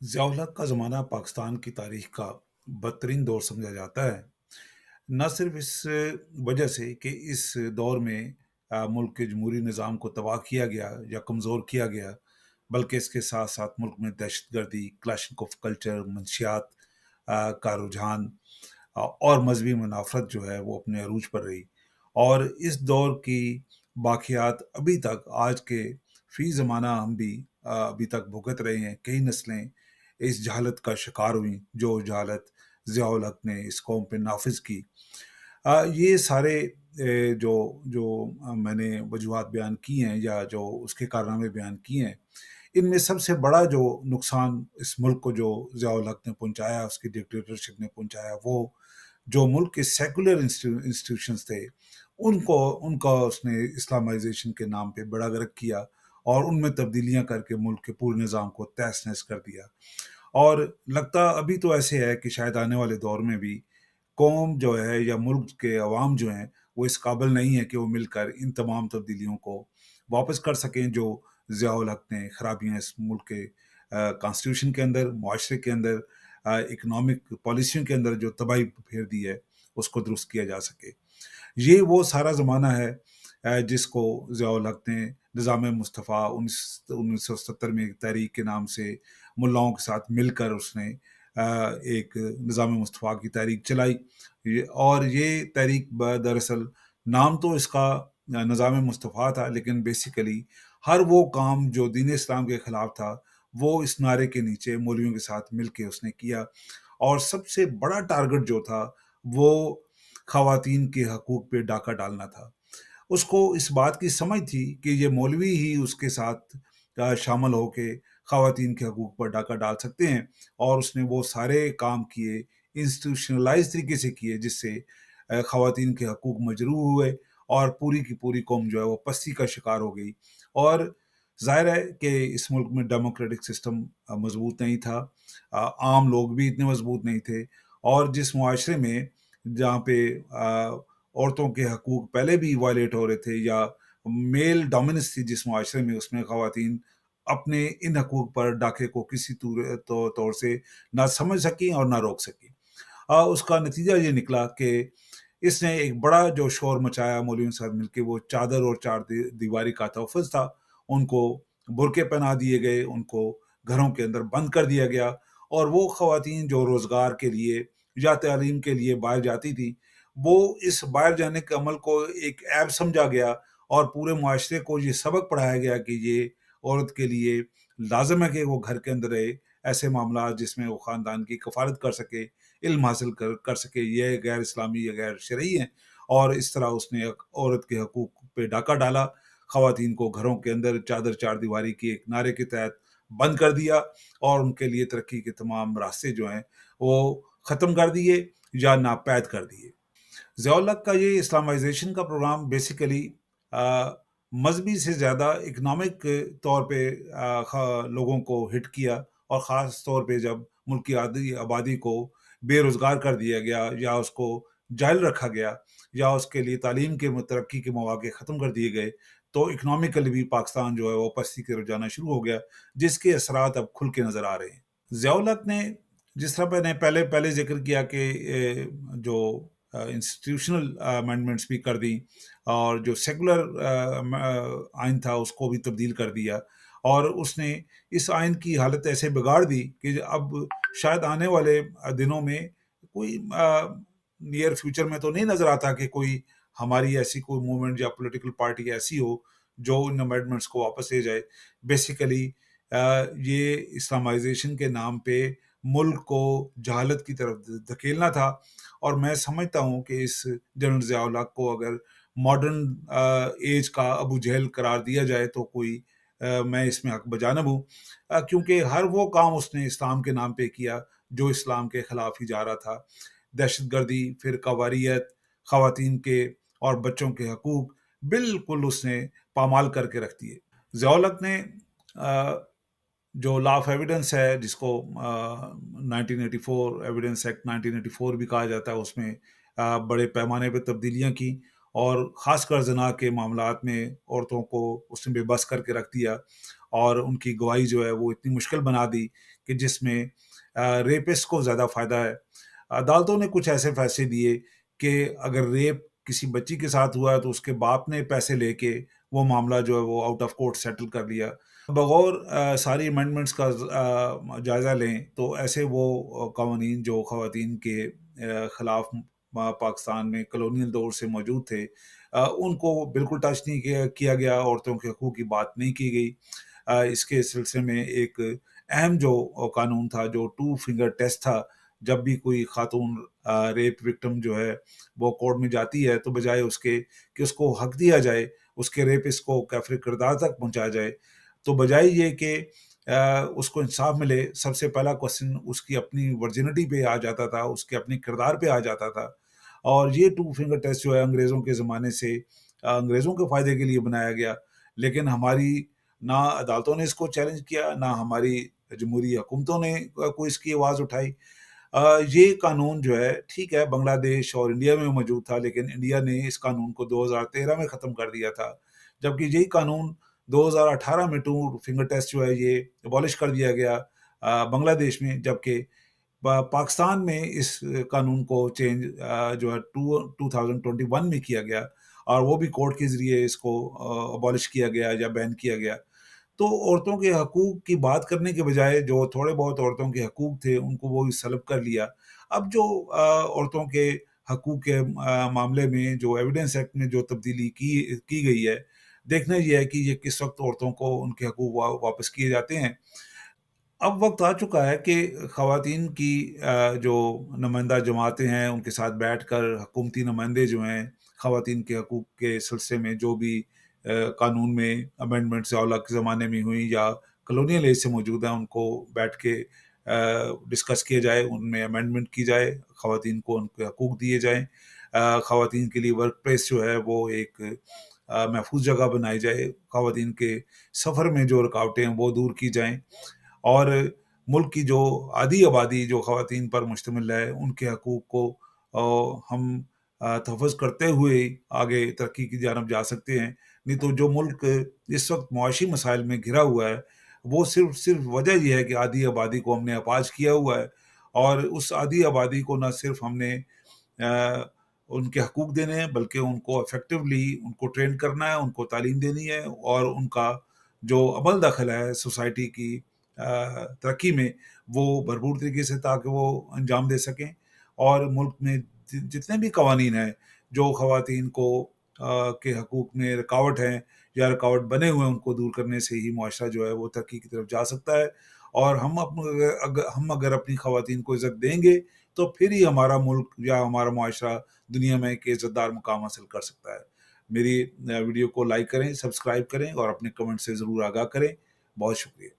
ज़िया उल हक का ज़माना पाकिस्तान की तारीख़ का बदतरीन दौर समझा जाता है। न सिर्फ़ इस वजह से कि इस दौर में मुल्क के जमहूरी निज़ाम को तबाह किया गया या कमज़ोर किया गया, बल्कि इसके साथ-साथ मुल्क में दहशतगर्दी, क्लैशंकोफ़ कल्चर, मंशियात का रुझान और मज़हबी मुनाफ़रत जो है वो अपने अरूज पर रही। और इस दौर की बाक़ियात अभी तक आज के फ़ी ज़माना हम भी अभी तक भुगत रहे हैं। कई नस्लें इस जहालत का शिकार हुईं, जो जहालत ज़िया उल हक ने इस कौम पे नाफ़िज़ की। ये सारे जो जो मैंने वजूहात बयान की हैं या जो उसके कारनामे बयान किए हैं, इनमें सबसे बड़ा जो नुकसान इस मुल्क को जो ज़िया उल हक ने पहुँचाया, उसकी डिक्टेटरशिप ने पहुँचाया, वो जो मुल्क के सेकुलर इंस्टीट्यूशंस थे, उनको उनका उसने इस्लामाइज़ेशन के नाम पे बेड़ा गर्क किया और उनमें तब्दीलियाँ करके मुल्क के पूरे निज़ाम को तहस-नहस कर दिया। और लगता अभी तो ऐसे है कि शायद आने वाले दौर में भी कौम जो है या मुल्क के अवाम जो हैं, वो इस काबिल नहीं है कि वो मिलकर इन तमाम तब्दीलियों को वापस कर सकें, जो ज़िया उल हक ने खराबियाँ इस मुल्क के कॉन्स्टिट्यूशन के अंदर, मुआशरे के अंदर, इकोनॉमिक पॉलिसियों के अंदर जो तबाही फेर दी है, उसको दुरुस्त किया जा सके। ये वो सारा ज़माना है जिसको ज़िया उल हक ने निज़ाम मुस्तफ़ा 1970 में एक तहरीक के नाम से मुल्लाओं के साथ मिलकर उसने एक निज़ाम मुस्तफ़ा की तहरीक चलाई। ये तहरीक दरअसल नाम तो इसका निज़ाम मुस्तफ़ा था, लेकिन बेसिकली हर वो काम जो दीन इस्लाम के ख़िलाफ़ था, वो इस नारे के नीचे मौलवियों के साथ मिल के उसने किया। और सबसे बड़ा टारगेट जो था, वो ख़वातीन के हकूक़ पे डाका डालना था। उसको इस बात की समझ थी कि ये मौलवी ही उसके साथ शामिल होके ख़वातीन के हकूक़ पर डाका डाल सकते हैं, और उसने वो सारे काम किए, इंस्टीट्यूशनलाइज़ तरीके से किए, जिससे ख़वातीन के हकूक़ मजरूह हुए और पूरी की पूरी कौम जो है वो पस्ती का शिकार हो गई। और ज़ाहिर है कि इस मुल्क में डेमोक्रेटिक सिस्टम मज़बूत नहीं था। आम लोग भी इतने मज़बूत नहीं थे, और जिस मुआशरे में जहाँ पे औरतों के हकूक़ पहले भी वायलेट हो रहे थे, या मेल डोमिनेंस थी जिस मुआशरे में, उसमें ख़वातीन अपने इन हकूक़ पर डाके को किसी तौर से ना समझ सकीं और ना रोक सकीं। उसका नतीजा ये निकला कि इसने एक बड़ा जो शोर मचाया मौलवियों के साथ मिलके, वो चादर और चार दीवारी का तहफ़्फ़ुज़ था। उनको बुर्के पहना दिए गए, उनको घरों के अंदर बंद कर दिया गया, और वो ख़वातीन जो रोज़गार के लिए या तालीम के लिए बाहर जाती थी, वो इस बाहर जाने के अमल को एक ऐब समझा गया, और पूरे मुआशरे को ये सबक पढ़ाया गया कि ये औरत के लिए लाज़िम है कि वो घर के अंदर रहे। ऐसे मामलात जिसमें वो ख़ानदान की कफ़ालत कर सके, इल्म हासिल कर सके, ये गैर इस्लामी या गैर शरई हैं। और इस तरह उसने एक औरत के हकूक़ पे डाका डाला, ख़वातीन को घरों के अंदर चादर चारदीवारी के एक नारे के तहत बंद कर दिया, और उनके लिए तरक्की के तमाम रास्ते जो हैं, वो ख़त्म कर दिए या नापैद कर दिए। ज़िया उल हक का ये इस्लामाइज़ेशन का प्रोग्राम बेसिकली अ, मज़हबी से ज़्यादा इकोनॉमिक तौर पे लोगों को हिट किया, और ख़ास तौर पे जब मुल्क की आधी आबादी को बेरोज़गार कर दिया गया, या उसको जाहिल रखा गया, या उसके लिए तालीम के तरक्की के मौक़े ख़त्म कर दिए गए, तो इकोनॉमिकली भी पाकिस्तान जो है वो पस्ती की तरफ जाना शुरू हो गया, जिसके असरात अब खुल के नज़र आ रहे हैं। ज़िया उल हक ने, जिस तरह मैंने पहले पहले ज़िक्र किया कि जो इंस्टीट्यूशनल अमेंडमेंट्स भी कर दी, और जो सेकुलर आइन था उसको भी तब्दील कर दिया, और उसने इस आइन की हालत ऐसे बिगाड़ दी कि अब शायद आने वाले दिनों में कोई नियर फ्यूचर में तो नहीं नज़र आता कि कोई हमारी ऐसी कोई मूवमेंट या पॉलिटिकल पार्टी ऐसी हो जो इन अमेंडमेंट्स को वापस ले जाए। बेसिकली ये इस्लामाइजेशन के नाम पे मुल्क को जहालत की तरफ धकेलना था, और मैं समझता हूँ कि इस जनरल ज़िया उल हक को अगर मॉडर्न एज का अबू जहल करार दिया जाए, तो कोई मैं इसमें हक बजानब हूँ, क्योंकि हर वो काम उसने इस्लाम के नाम पे किया जो इस्लाम के खिलाफ ही जा रहा था। दहशतगर्दी, फ़िरकावारियत, ख़वातीन के और बच्चों के हकूक़ बिल्कुल उसने पामाल करके रख दिए। ज़िया उल हक ने जो लॉ ऑफ एविडेंस है, जिसको 1984 एविडेंस एक्ट 1984 भी कहा जाता है, उसमें बड़े पैमाने पे तब्दीलियाँ की, और ख़ासकर ज़िना के मामलात में औरतों को उसने बेबस करके रख दिया, اور ان کی گواہی جو ہے وہ اتنی مشکل بنا دی کہ جس میں ریپسٹ کو زیادہ فائدہ ہے۔ عدالتوں نے کچھ ایسے فیصلے دیے کہ اگر ریپ کسی بچی کے ساتھ ہوا ہے تو اس کے باپ نے پیسے لے کے وہ معاملہ جو ہے وہ آؤٹ آف کورٹ سیٹل کر لیا۔ بغور ساری امینڈمنٹس کا جائزہ لیں تو ایسے وہ قوانین جو خواتین کے خلاف پاکستان میں کلونیل دور سے موجود تھے، ان کو بالکل ٹچ نہیں کیا گیا، عورتوں کے حقوق کی بات نہیں کی گئی۔ اس کے سلسلے میں ایک اہم جو قانون تھا، جو ٹو فنگر ٹیسٹ تھا، جب بھی کوئی خاتون ریپ وکٹم جو ہے وہ کورٹ میں جاتی ہے تو بجائے اس کے کہ اس کو حق دیا جائے، اس کے ریپسٹ کو کیفر کردار تک پہنچایا جائے، تو بجائے یہ کہ اس کو انصاف ملے، سب سے پہلا کوسچن اس کی اپنی ورجنٹی پہ آ جاتا تھا، اس کے اپنی کردار پہ آ جاتا تھا۔ اور یہ ٹو فنگر ٹیسٹ جو ہے انگریزوں کے زمانے سے انگریزوں کے فائدے کے لیے بنایا گیا، لیکن ہماری نہ عدالتوں نے اس کو چیلنج کیا، نہ ہماری جمہوری حکومتوں نے کوئی اس کی آواز اٹھائی۔ یہ قانون جو ہے ٹھیک ہے بنگلہ دیش اور انڈیا میں موجود تھا، لیکن انڈیا نے اس قانون کو 2013 میں ختم کر دیا تھا، جبکہ یہی قانون 2018 میں ٹو فنگر ٹیسٹ جو ہے یہ ابالش کر دیا گیا بنگلہ دیش میں، جبکہ پاکستان میں اس قانون کو چینج جو ہے 2021 میں کیا گیا، اور وہ بھی کورٹ کے ذریعے اس کو ابالش کیا گیا یا بین کیا گیا۔ تو عورتوں کے حقوق کی بات کرنے کے بجائے جو تھوڑے بہت عورتوں کے حقوق تھے ان کو وہ سلب کر لیا۔ اب جو عورتوں کے حقوق کے معاملے میں جو ایویڈنس ایکٹ میں جو تبدیلی کی گئی ہے، دیکھنا یہ ہے کہ یہ کس وقت عورتوں کو ان کے حقوق واپس کیے جاتے ہیں۔ اب وقت آ چکا ہے کہ خواتین کی جو نمائندہ جماعتیں ہیں ان کے ساتھ بیٹھ کر حکومتی نمائندے جو ہیں خواتین کے حقوق کے سلسلے میں جو بھی قانون میں امینڈمنٹس اولا کے زمانے میں ہوئی یا کلونیل ایج سے موجود ہیں ان کو بیٹھ کے ڈسکس کیا جائے، ان میں امینڈمنٹ کی جائے، خواتین کو ان کے حقوق دیے جائیں، خواتین کے لیے ورک پلیس جو ہے وہ ایک محفوظ جگہ بنائی جائے، خواتین کے سفر میں جو رکاوٹیں ہیں وہ دور کی جائیں، اور ملک کی جو آدھی آبادی جو خواتین پر مشتمل ہے ان کے حقوق کو ہم تحفظ کرتے ہوئے آگے ترقی کی جانب جا سکتے ہیں۔ نہیں تو جو ملک اس وقت معاشی مسائل میں گھرا ہوا ہے وہ صرف وجہ یہ ہے کہ آدھی آبادی کو ہم نے اپاہج کیا ہوا ہے، اور اس آدھی آبادی کو نہ صرف ہم نے ان کے حقوق دینے ہیں بلکہ ان کو افیکٹولی ان کو ٹرین کرنا ہے، ان کو تعلیم دینی ہے، اور ان کا جو عمل دخل ہے سوسائٹی کی ترقی میں وہ بھرپور طریقے سے تاکہ وہ انجام دے سکیں، اور ملک میں جتنے بھی قوانین ہیں جو خواتین کو کے حقوق میں رکاوٹ ہیں یا رکاوٹ بنے ہوئے ہیں ان کو دور کرنے سے ہی معاشرہ جو ہے وہ ترقی کی طرف جا سکتا ہے۔ اور ہم اگر اپنی خواتین کو عزت دیں گے تو پھر ہی ہمارا ملک یا ہمارا معاشرہ دنیا میں ایک عزت دار مقام حاصل کر سکتا ہے۔ میری ویڈیو کو لائک کریں، سبسکرائب کریں اور اپنے کمنٹ سے ضرور آگاہ کریں۔ بہت شکریہ۔